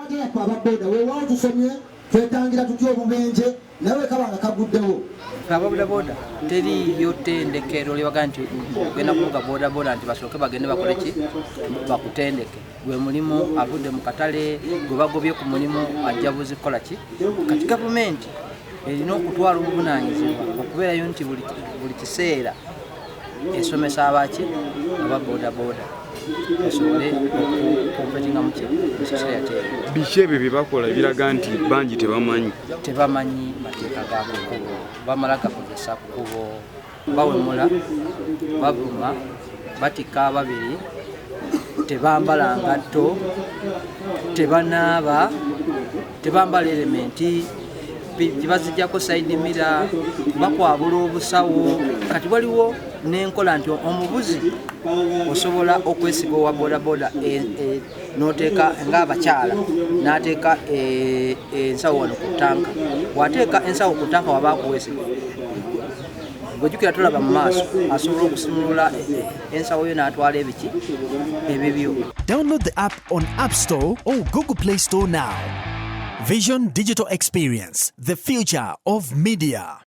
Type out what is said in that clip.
Twagera kwa baboda weewaawo tusomye twetangira tutya obubenje nawe kabanga kaguddewo. Ababoda boda teriyo ttendekero lyebaga nti ogenda kuvuga boda boda nti basooke bagende bakole ki bakutendeke. Gwe mulimu avudde mu katale gwe bagobye ku mulimu ajja buzikola ki. Kati gavumenti erina okutwala obuvunaanyizibwa okubeerayo nti buli kiseera esomesa abaki aba boda boda basobole okukompetinga mu society. Biki ebyo bye bakola biraga nti bangi tebamanyi mateeka ga kkubo, bamala gakozesa kkubo, bawemula bavuma batikka ababiri, tebambala ngatto, tebanaaba, tebambala elementi, tibazijjako side mirror, bakwabula obusawo. Kati waliwo n'enkola nti omubuzi osobola okwesiga owa boda boda n'oteeka ng'abakyala n'ateeka ensawo wano ku ttanka. Bw'ateeka ensawo ku ttanka waba akuwesiga bw'ojjukira tolaba mu maaso asobola okusimulula ensawo yo n'atwala ebiki ebibyo. Download the app on App Store or Google Play Store now. Vision Digital Experience, the future of media.